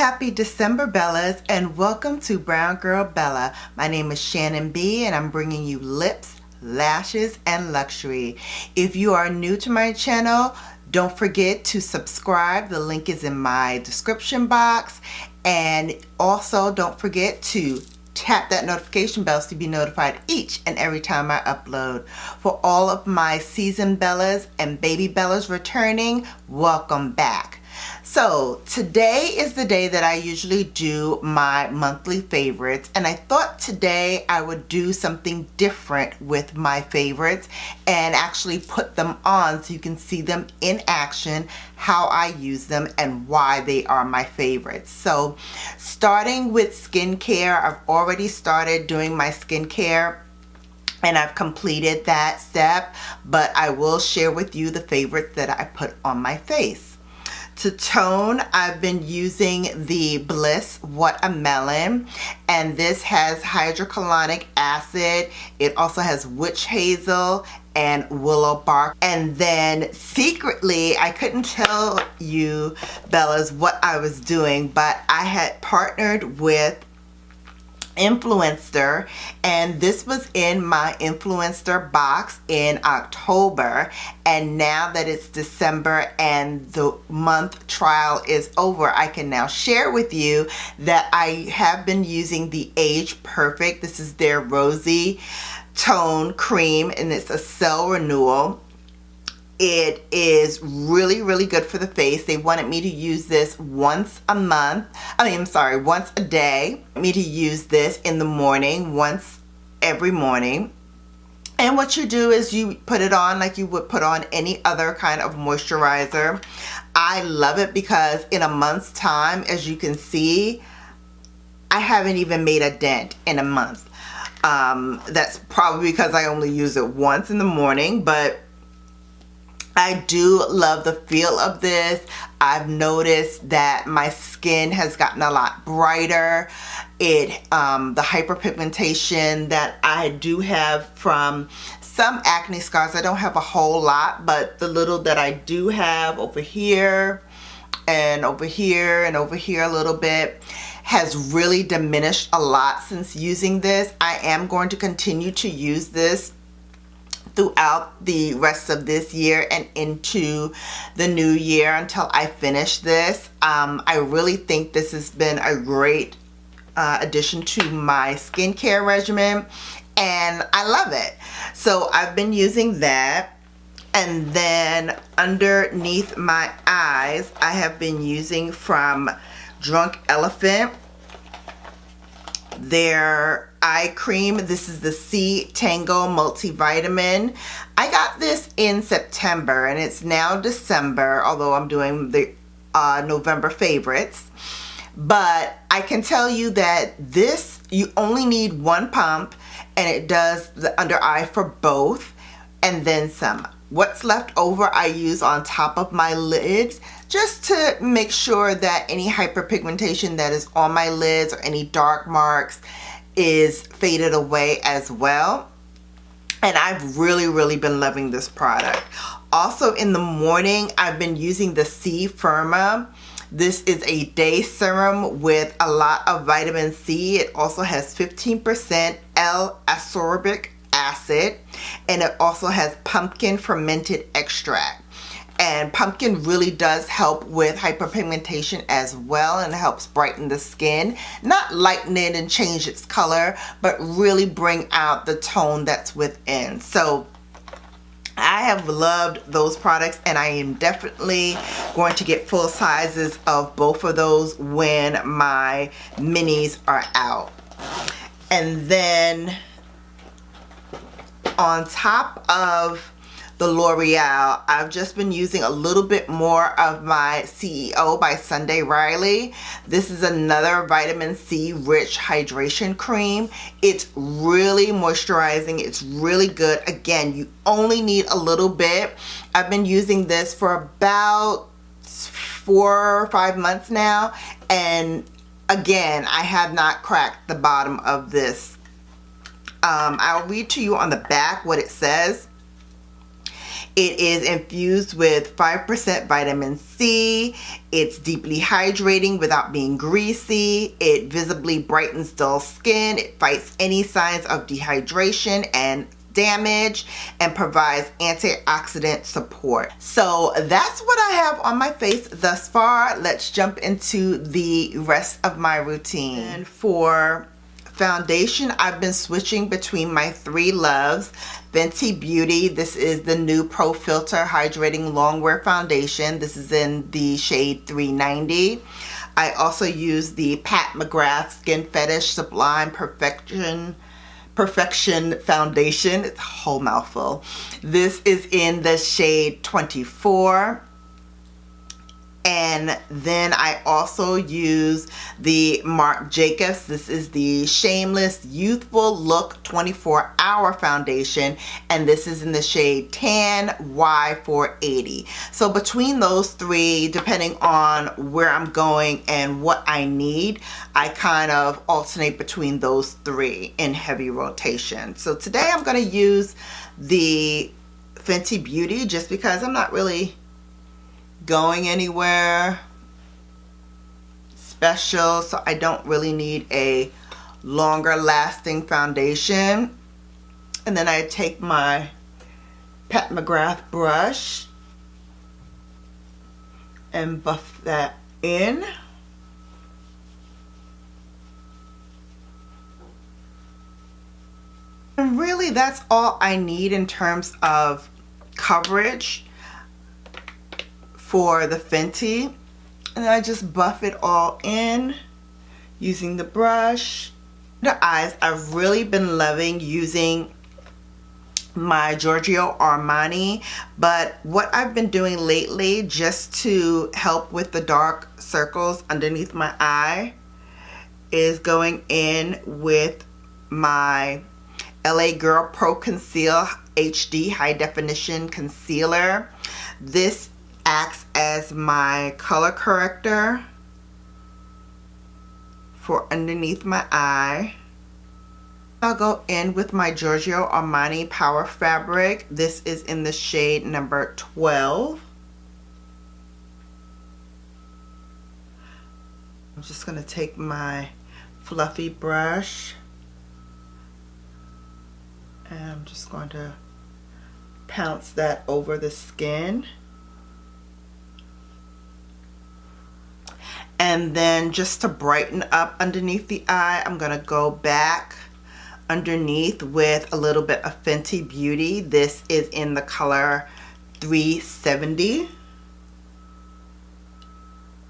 Happy December, Bellas, and welcome to Brown Girl Bella. My name is Shannon B, and I'm bringing you lips, lashes, and luxury. If you are new to my channel, don't forget to subscribe. The link is in my description box. And also don't forget to tap that notification bell to be notified each and every time I upload. For all of my seasoned Bellas and baby Bellas returning, welcome back. So today is the day that I usually do my monthly favorites, and I thought today I would do something different with my favorites and actually put them on so you can see them in action, how I use them and why they are my favorites. So starting with skincare, I've already started doing my skincare and I've completed that step, but I will share with you the favorites that I put on my face. To tone, I've been using the Bliss Watermelon, and this has hydrocolonic acid. It also has witch hazel and willow bark. And then secretly, I couldn't tell you, Bellas, what I was doing, but I had partnered with Influencer, and this was in my Influencer box in October, and now that it's December and the month trial is over, I can now share with you that I have been using the Age Perfect. This is their rosy tone cream, and it's a cell renewal. It is really good for the face. They wanted me to use this once a day. Me to use this in the morning, once every morning. And what you do is you put it on like you would put on any other kind of moisturizer. I love it because in a month's time, as you can see, I haven't even made a dent in a month. That's probably because I only use it once in the morning, but I do love the feel of this. I've noticed that my skin has gotten a lot brighter. The hyperpigmentation that I do have from some acne scars, I don't have a whole lot, but the little that I do have over here and over here and over here a little bit has really diminished a lot since using this. I am going to continue to use this throughout the rest of this year and into the new year until I finish this. I really think this has been a great addition to my skincare regimen, and I love it. So I've been using that, and then underneath my eyes I have been using from Drunk Elephant their eye cream. This is the C Tango multivitamin. I got this in September and it's now December, although I'm doing the November favorites. But I can tell you that this, you only need one pump and it does the under eye for both and then some. What's left over I use on top of my lids just to make sure that any hyperpigmentation that is on my lids or any dark marks is faded away as well. And I've really been loving this product. Also in the morning, I've been using the C Firma. This is a day serum with a lot of vitamin C. It also has 15% L-ascorbic acid, and it also has pumpkin fermented extract. And pumpkin really does help with hyperpigmentation as well, and it helps brighten the skin, not lighten it and change its color, but really bring out the tone that's within. So I have loved those products, and I am definitely going to get full sizes of both of those when my minis are out. And then on top of the L'Oreal, I've just been using a little bit more of my CEO by Sunday Riley. This is another vitamin C rich hydration cream. It's really moisturizing. It's really good. Again, you only need a little bit. I've been using this for about 4 or 5 months now, and again, I have not cracked the bottom of this. I'll read to you on the back what it says. It is infused with 5% vitamin C. It's deeply hydrating without being greasy. It visibly brightens dull skin. It fights any signs of dehydration and damage, and provides antioxidant support. So that's what I have on my face thus far. Let's jump into the rest of my routine. And for foundation, I've been switching between my three loves. Fenty Beauty, this is the new Pro Filter Hydrating Longwear Foundation. This is in the shade 390. I also use the Pat McGrath Skin Fetish Sublime Perfection Foundation. It's a whole mouthful. This is in the shade 24. And then I also use the Marc Jacobs. This is the Shameless Youthful Look 24-Hour Foundation. And this is in the shade Tan Y480. So between those three, depending on where I'm going and what I need, I kind of alternate between those three in heavy rotation. So today I'm going to use the Fenty Beauty just because I'm not really going anywhere special, so I don't really need a longer lasting foundation. And then I take my Pat McGrath brush and buff that in. And really that's all I need in terms of coverage for the Fenty. And I just buff it all in using the brush. The eyes, I've really been loving using my Giorgio Armani, but what I've been doing lately just to help with the dark circles underneath my eye is going in with my LA Girl Pro Conceal HD High Definition Concealer. This acts as my color corrector for underneath my eye. I'll go in with my Giorgio Armani Power Fabric. This is in the shade number 12. I'm just going to take my fluffy brush and I'm just going to pounce that over the skin. And then just to brighten up underneath the eye, I'm going to go back underneath with a little bit of Fenty Beauty. This is in the color 370.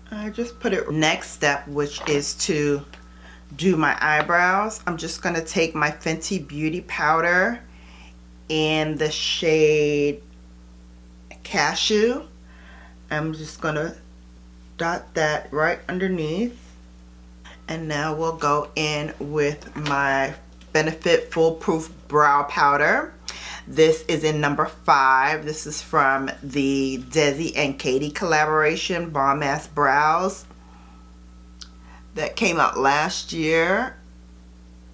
I just put it. Next step, which is to do my eyebrows. I'm just going to take my Fenty Beauty powder in the shade Cashew. I'm just going to dot that right underneath, and now we'll go in with my Benefit Foolproof Brow Powder. This is in number 5. This is from the Desi and Katie collaboration, Bomb Ass Brows, that came out last year.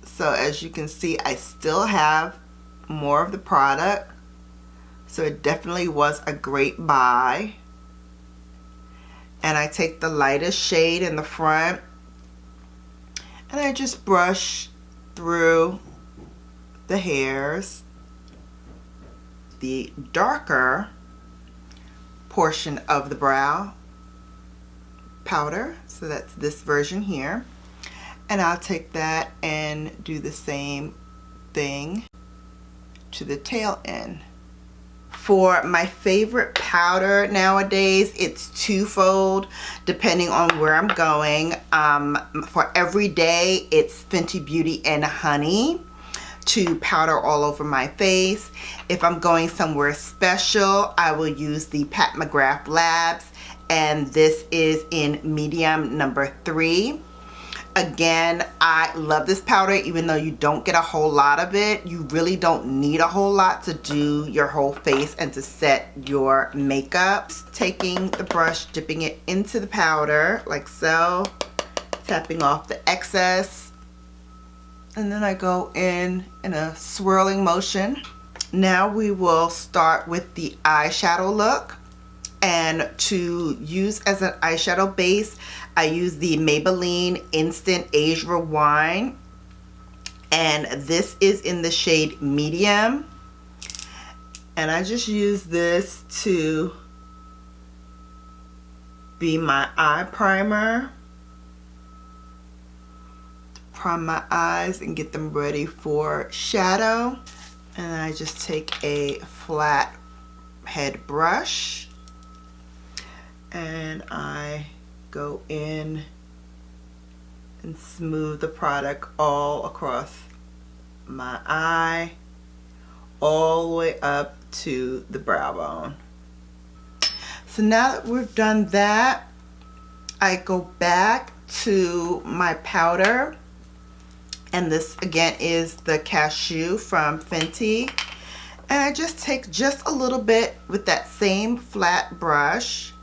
So as you can see, I still have more of the product, so it definitely was a great buy. And I take the lightest shade in the front and I just brush through the hairs. The darker portion of the brow powder, so that's this version here, and I'll take that and do the same thing to the tail end. For my favorite powder nowadays, it's twofold depending on where I'm going. For every day, it's Fenty Beauty and Honey to powder all over my face. If I'm going somewhere special, I will use the Pat McGrath Labs, and this is in medium number 3. Again, I love this powder even though you don't get a whole lot of it. You really don't need a whole lot to do your whole face and to set your makeup. Just taking the brush, dipping it into the powder like so, tapping off the excess, and then I go in a swirling motion Now we will start with the eyeshadow look. And to use as an eyeshadow base, I use the Maybelline Instant Age Rewind. And this is in the shade Medium. And I just use this to be my eye primer. Prime my eyes and get them ready for shadow. And I just take a flat head brush and I go in and smooth the product all across my eye, all the way up to the brow bone. So now that we've done that, I go back to my powder, and this again is the Cashew from Fenty, and I just take just a little bit with that same flat brush,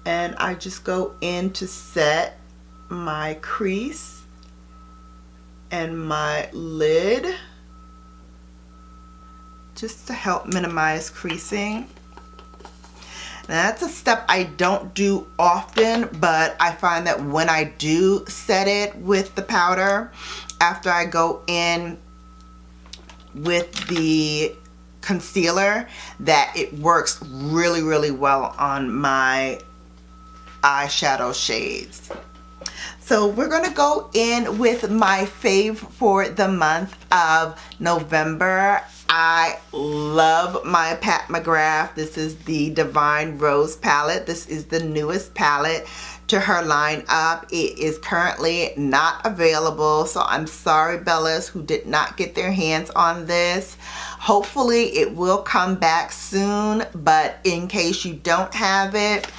and I just go in to set my crease and my lid just to help minimize creasing. Now that's a step I don't do often, but I find that when I do set it with the powder, after I go in with the concealer, that it works really, really well on my eyeshadow shades. So we're going to go in with my fave for the month of November. I love my Pat McGrath. This is the Divine Rose palette. This is the newest palette to her lineup. It is currently not available, so I'm sorry, Bellas, who did not get their hands on this. Hopefully it will come back soon, but in case you don't have it,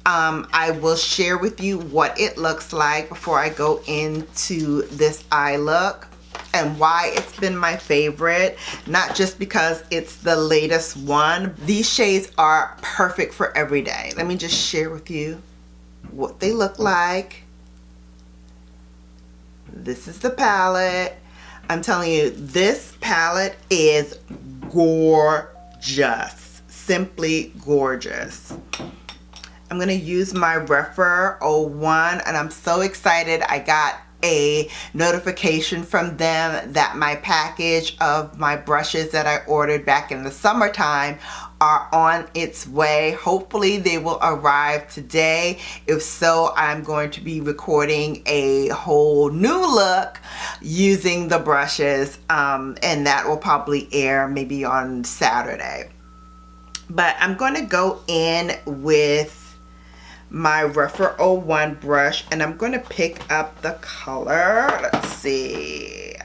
I will share with you what it looks like before I go into this eye look and why it's been my favorite. Not just because it's the latest one. These shades are perfect for every day. Let me just share with you what they look like. This is the palette. I'm telling you, this palette is gorgeous. Simply gorgeous. I'm going to use my Refer 01, and I'm so excited. I got a notification from them that my package of my brushes that I ordered back in the summertime are on its way. Hopefully they will arrive today. If so, I'm going to be recording a whole new look using the brushes, and that will probably air maybe on Saturday. But I'm going to go in with my Refer 01 brush, and I'm going to pick up the color. Let's see.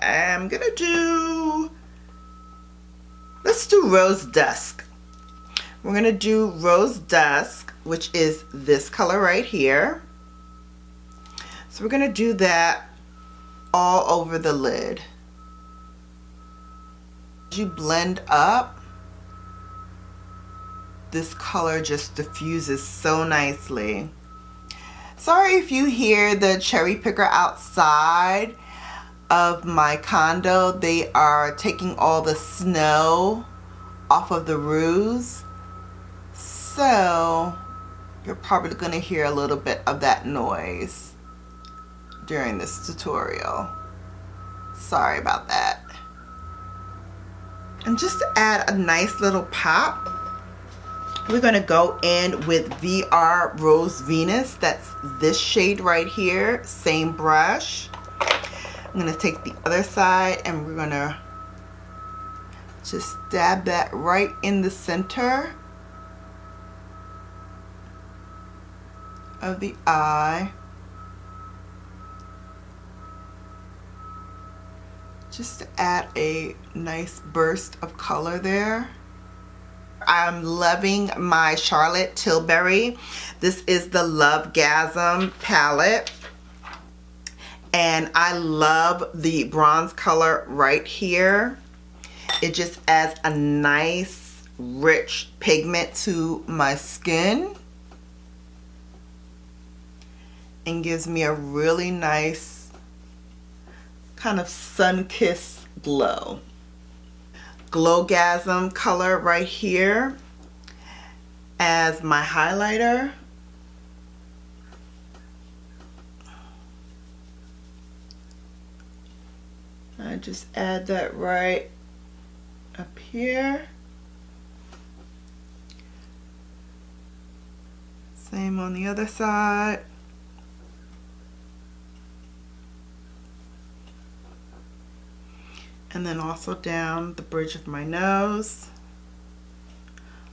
Let's do Rose Dusk. We're going to do Rose Dusk, which is this color right here. So we're going to do that all over the lid. As you blend up, this color just diffuses so nicely. Sorry if you hear the cherry picker outside of my condo. They are taking all the snow off of the roofs. So you're probably going to hear a little bit of that noise during this tutorial. Sorry about that. And just to add a nice little pop, we're going to go in with VR Rose Venus. That's this shade right here. Same brush. I'm going to take the other side and we're going to just dab that right in the center of the eye. Just to add a nice burst of color there. I'm loving my Charlotte Tilbury. This is the Lovegasm palette. And I love the bronze color right here. It just adds a nice, rich pigment to my skin. And gives me a really nice kind of sun-kissed glow. Glowgasm color right here as my highlighter. I just add that right up here. Same on the other side. And then also down the bridge of my nose,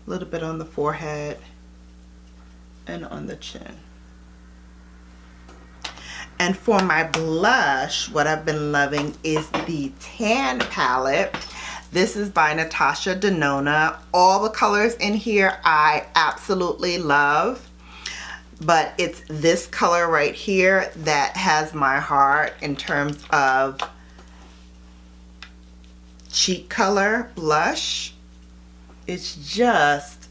a little bit on the forehead and on the chin. And for my blush, what I've been loving is the Tan palette. This is by Natasha Denona. All the colors in here I absolutely love, but it's this color right here that has my heart in terms of cheek color blush. It's just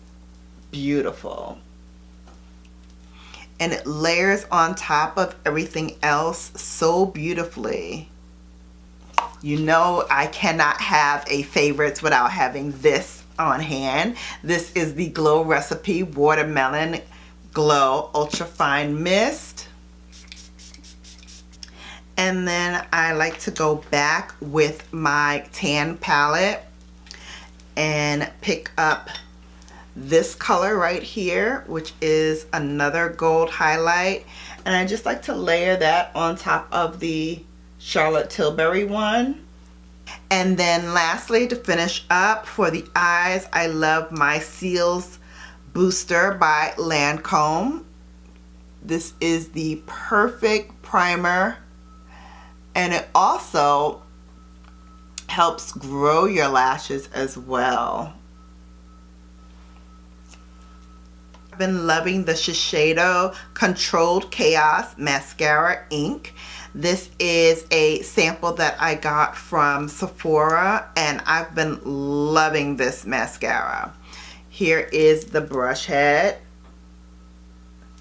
beautiful. And it layers on top of everything else so beautifully. You know I cannot have a favorites without having this on hand. This is the Glow Recipe Watermelon Glow Ultra Fine Mist. And then I like to go back with my tan palette and pick up this color right here, which is another gold highlight. And I just like to layer that on top of the Charlotte Tilbury one. And then lastly, to finish up for the eyes, I love my Seals Booster by Lancome. This is the perfect primer, and it also helps grow your lashes as well. I've been loving the Shiseido Controlled Chaos Mascara Ink. This is a sample that I got from Sephora, and I've been loving this mascara. Here is the brush head.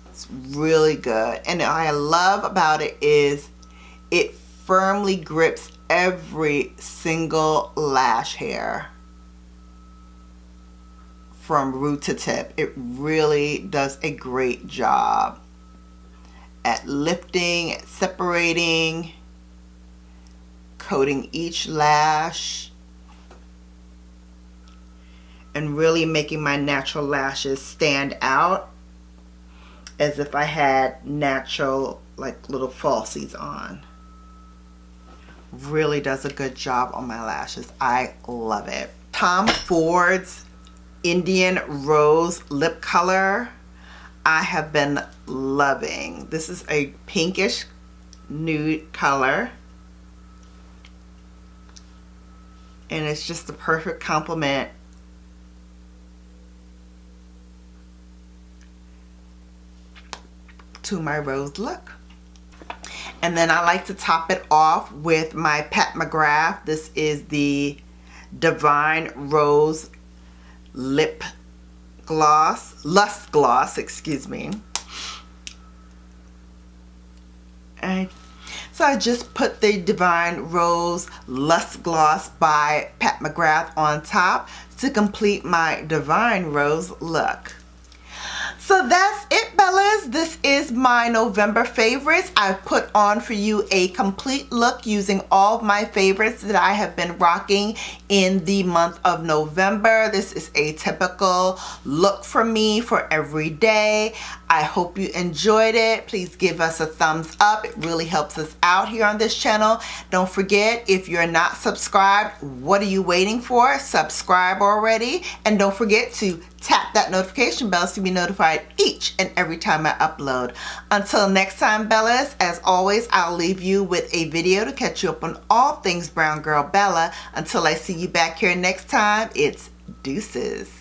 It's really good. And what I love about it is it firmly grips every single lash hair from root to tip. It really does a great job at lifting, at separating, coating each lash, and really making my natural lashes stand out as if I had natural, like, little falsies on. Really does a good job on my lashes. I love it. Tom Ford's Indian Rose lip color I have been loving. This is a pinkish nude color, and it's just the perfect complement to my rose look. And then I like to top it off with my Pat McGrath. This is the Divine Rose Lip Gloss, Lust Gloss, excuse me. And so I just put the Divine Rose Lust Gloss by Pat McGrath on top to complete my Divine Rose look. So that's it, Bellas. This is my November favorites. I put on for you a complete look using all of my favorites that I have been rocking in the month of November. This is a typical look for me for every day. I hope you enjoyed it. Please give us a thumbs up. It really helps us out here on this channel. Don't forget, if you're not subscribed, what are you waiting for? Subscribe already. And don't forget to tap that notification bell to be notified each and every time I upload. Until next time, Bellas, as always, I'll leave you with a video to catch you up on all things Brown Girl Bella. Until I see you back here next time, it's deuces.